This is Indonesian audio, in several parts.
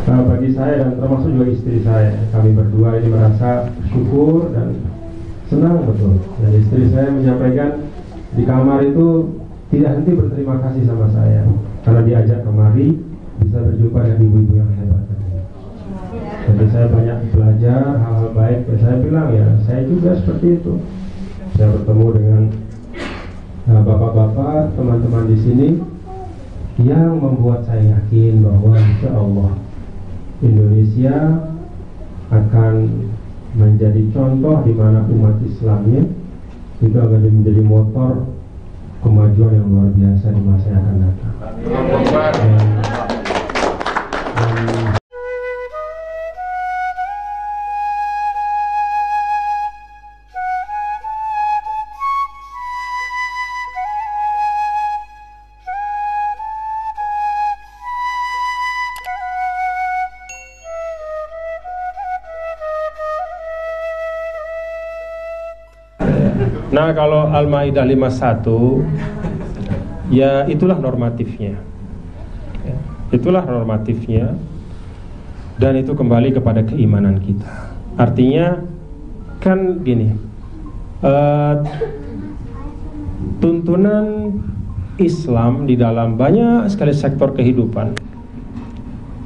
bagi saya dan termasuk juga istri saya, kami berdua ini merasa syukur dan senang betul. Dan istri saya menyampaikan di kamar itu tidak henti berterima kasih sama saya karena diajak kemari bisa berjumpa dengan ibu-ibu yang hebat. Jadi saya banyak belajar hal-hal baik. Dan saya bilang ya, saya juga seperti itu. Saya bertemu dengan bapak-bapak, teman-teman di sini yang membuat saya yakin bahwa insya Allah Indonesia akan menjadi contoh di mana umat Islamnya itu akan menjadi motor kemajuan yang luar biasa di masa yang akan datang. Nah, kalau Al-Maidah 51 ya itulah normatifnya. Itulah normatifnya. Dan itu kembali kepada keimanan kita. Artinya kan gini, tuntunan Islam di dalam banyak sekali sektor kehidupan,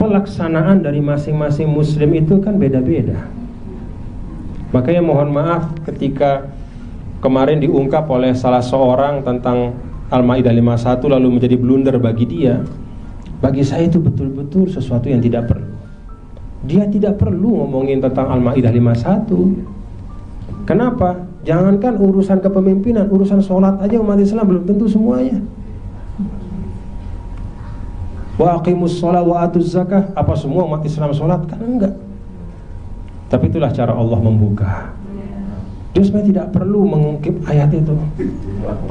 pelaksanaan dari masing-masing muslim itu kan beda-beda. Makanya mohon maaf ketika kemarin diungkap oleh salah seorang tentang Al-Maidah 51 lalu menjadi blunder bagi dia. Bagi saya itu betul-betul sesuatu yang tidak perlu. Dia tidak perlu ngomongin tentang Al-Maidah 51. Kenapa? Jangankan urusan kepemimpinan, urusan sholat aja umat Islam belum tentu semuanya. Wa aqimus sholat wa atuz zakah, apa semua umat Islam sholat? Kan enggak. Tapi itulah cara Allah membuka. Dia sebenarnya tidak perlu mengungkip ayat itu.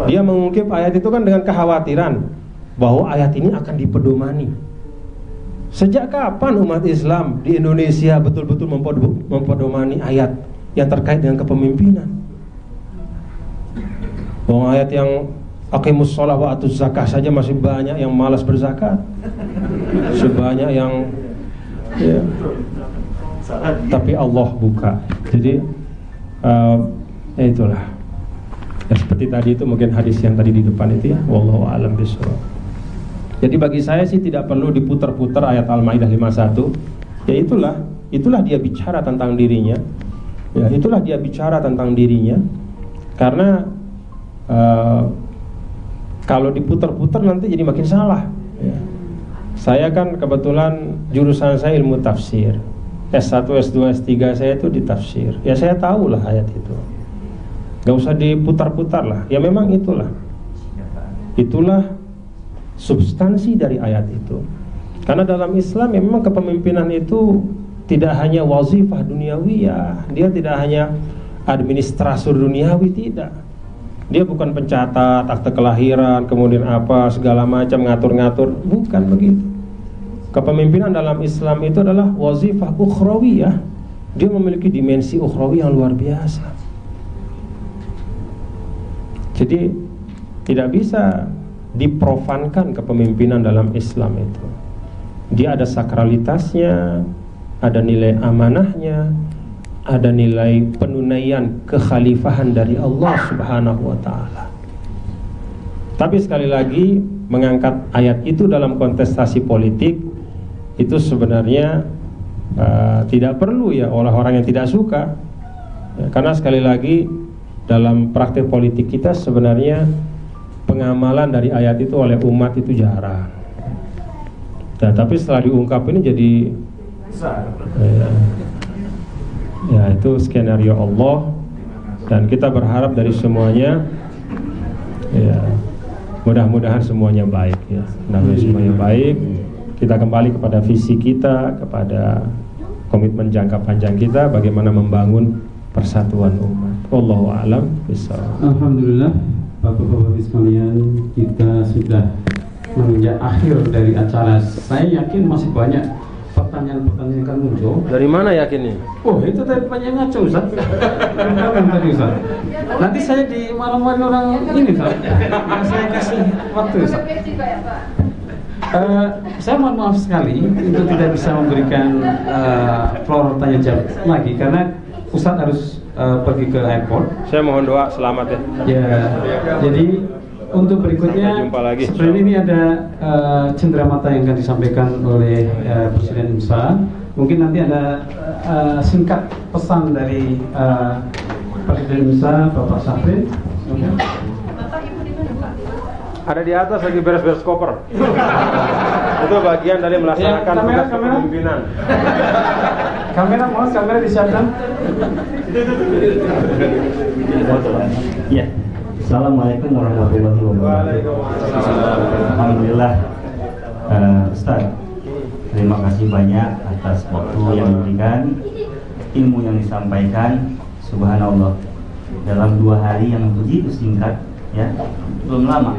Dia mengungkip ayat itu kan dengan kekhawatiran bahwa ayat ini akan dipedomani. Sejak kapan umat Islam di Indonesia betul-betul mempedomani ayat yang terkait dengan kepemimpinan? Bahwa ayat yang aqimus shalah wa atuz zakah saja masih banyak yang malas berzakat. Sebanyak yang ya. Tapi Allah buka. Jadi ya itulah ya, seperti tadi itu mungkin hadis yang tadi di depan itu ya, wallahu a'lam bishawab. Jadi bagi saya sih tidak perlu diputar-putar ayat Al-Maidah 51. Ya itulah dia bicara tentang dirinya. Ya itulah dia bicara tentang dirinya. Karena kalau diputar-putar nanti jadi makin salah ya. Saya kan kebetulan jurusan saya ilmu tafsir. S1, S2, S3 saya itu di tafsir. Ya saya tahulah ayat itu. Gak usah diputar-putar lah. Ya memang itulah. Itulah substansi dari ayat itu. Karena dalam Islam ya memang kepemimpinan itu tidak hanya wazifah duniawiyah. Dia tidak hanya administrator duniawi, tidak. Dia bukan pencatat akte kelahiran, kemudian apa segala macam ngatur-ngatur. Bukan begitu. Kepemimpinan dalam Islam itu adalah wazifah ukhrawiyah. Dia memiliki dimensi ukhrawi yang luar biasa. Jadi tidak bisa diprofankan kepemimpinan dalam Islam itu. Dia ada sakralitasnya, ada nilai amanahnya, ada nilai penunaian kekhalifahan dari Allah Subhanahu wa ta'ala. Tapi sekali lagi mengangkat ayat itu dalam kontestasi politik itu sebenarnya tidak perlu ya oleh orang yang tidak suka ya, karena sekali lagi dalam praktik politik kita sebenarnya pengamalan dari ayat itu oleh umat itu jarang. Nah, tapi setelah diungkap ini jadi ya itu skenario Allah dan kita berharap dari semuanya ya mudah-mudahan semuanya baik ya, mudah-mudahan semuanya baik. Kita kembali kepada visi kita, kepada komitmen jangka panjang kita, bagaimana membangun persatuan umat. Wallahu a'lam bishawab. Alhamdulillah, Bapak-bapak sekalian, kita sudah menginjak akhir dari acara. Saya yakin masih banyak pertanyaan-pertanyaan yang akan muncul. Dari mana yakinnya? Oh, itu tadi pertanyaan ngaco, Ustaz. Tadi, Ustaz. Nanti saya di malam-malam orang ini, Ustaz. Saya kasih waktu, Ustaz. Saya mohon maaf sekali untuk tidak bisa memberikan floor tanya jawab lagi karena Ustadz harus pergi ke airport. Saya mohon doa selamat ya. Ya, jadi untuk berikutnya seperti ini ada cenderamata yang akan disampaikan oleh Presiden IMSA. Mungkin nanti ada singkat pesan dari Presiden IMSA Bapak Syafrin. Ada di atas lagi beres-beres koper. Itu bagian dari melaksanakan tugas kepemimpinan. Kamera disiapkan. Ya. Assalamualaikum warahmatullahi wabarakatuh. Alhamdulillah, Ustaz. Terima kasih banyak atas waktu yang diberikan, ilmu yang disampaikan. Subhanallah. Dalam 2 hari yang begitu singkat, ya, belum lama.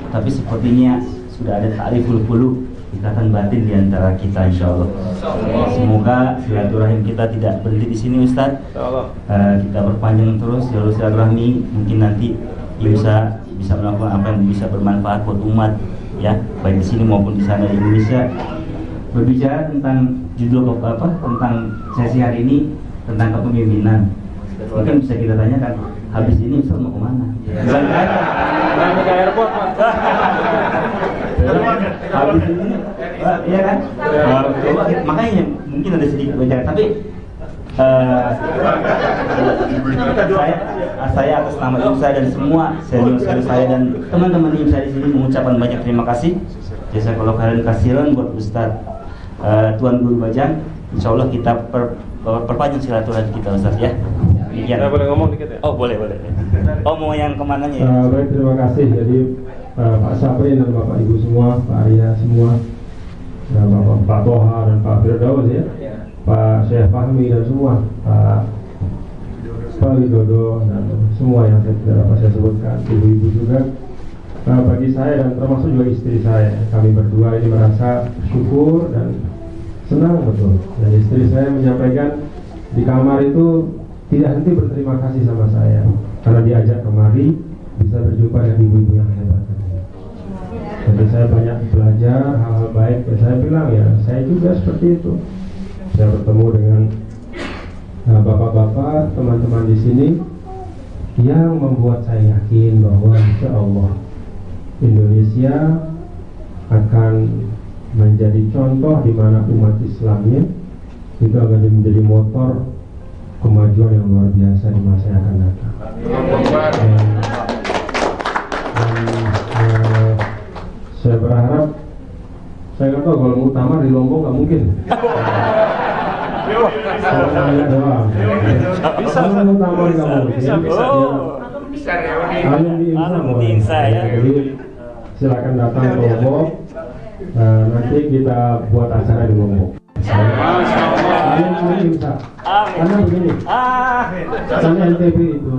Tapi sepertinya sudah ada ta'riful qulub, ikatan batin di antara kita, insyaallah. Semoga silaturahim kita tidak berhenti di sini, Ustaz. Kita perpanjang terus jalur silaturahmi. Mungkin nanti bisa melakukan apa yang bisa bermanfaat buat umat, ya, baik di sini maupun di sana di Indonesia. Berbicara tentang judul tentang sesi hari ini tentang kepemimpinan. Mungkin bisa kita tanyakan, habis ini Ustaz mau kemana? Nanti ke airport, Pak. Habis ini, iya kan? Makanya mungkin ada sedikit bicara, tapi saya atas nama IMSA dan semua senior saya dan teman-teman IMSA di sini mengucapkan banyak terima kasih. Jazakallahu khairan katsiran buat Ustadz Tuan Guru Bajang. Insyaallah kita perpanjang silaturahmi kita, Ustaz, ya. Saya boleh ngomong dikit ya? Oh, boleh. Oh, mau yang kemananya ya? Baik, terima kasih. Jadi Pak Syafrin dan Bapak Ibu semua, Pak Arya semua, Pak Toha dan Pak Firdaus ya, Pak Syekh Fahmi dan semua, Pak Widodo dan semua yang tidak dapat saya sebutkan, ibu-ibu juga. Bagi saya dan termasuk juga istri saya, kami berdua ini merasa syukur dan senang betul. Dan istri saya menyampaikan di kamar itu tidak henti berterima kasih sama saya karena diajak kemari bisa berjumpa dengan ibu-ibu yang hebat. Jadi saya banyak belajar hal-hal baik. Dan saya bilang ya, saya juga seperti itu. Saya bertemu dengan bapak-bapak, teman-teman di sini yang membuat saya yakin bahwa insya Allah Indonesia akan menjadi contoh di mana umat Islamnya itu akan menjadi motor kemajuan yang luar biasa di masa yang akan datang. Saya berharap, saya nggak tahu kalau muktamar di Lombok nggak mungkin. Kalau saya doang. Bisa. Muktamar nggak mungkin. Alumni IMSA ya. Jadi silakan datang ke Lombok. Nanti kita buat acara di Lombok. Karena begini, karena NTB itu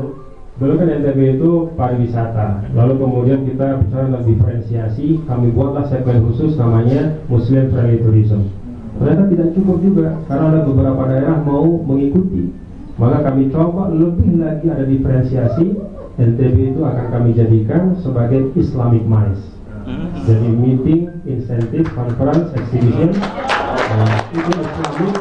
dulu kan NTB itu pariwisata, lalu kemudian kita bicara tentang diferensiasi, kami buatlah segmen khusus namanya Muslim Friendly Tourism. Ternyata tidak cukup juga, karena ada beberapa daerah mau mengikuti, maka kami coba lebih lagi ada diferensiasi. NTB itu akan kami jadikan sebagai Islamic MICE, jadi meeting, insentif, conference, exhibition. Itu Islamic.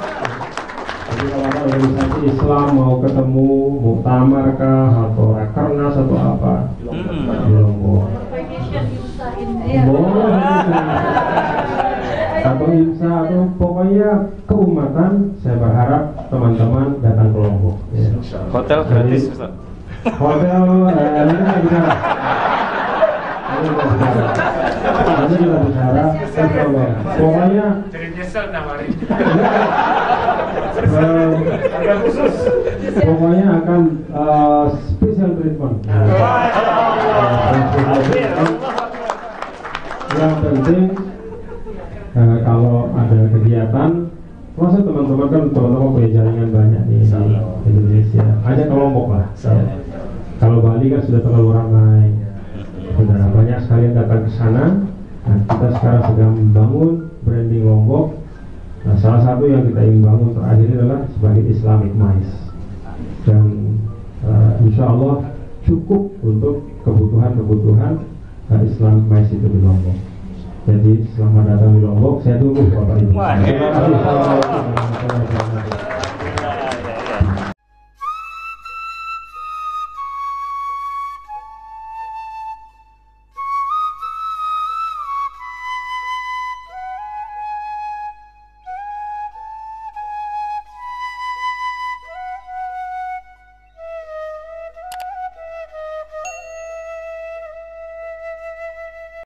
Jadi kalau ada organisasi Islam mau ketemu muktamar kah atau rakernas atau apa, boleh atau IMSA atau pokoknya keumatan. Saya berharap teman-teman datang ke Lombok. Ya. Hotel gratis, Ustaz. Hotel nanti kita bicara. Nanti kita bicara. Pokoknya pokoknya akan special treatment. Yang penting kalau ada kegiatan, masa teman-teman kan punya jaringan banyak di Indonesia, ajak ke Lombok lah. Kalau Bali kan sudah terlalu ramai, sudah banyak sekali yang datang ke sana. Nah, kita sekarang sedang membangun branding Lombok. Nah, salah satu yang kita ingin bangun terakhir adalah sebagai Islamic MICE, dan insya Allah cukup untuk kebutuhan Islamic MICE itu di Lombok. Jadi selamat datang di Lombok. Saya tunggu Bapak Ibu. Terima kasih.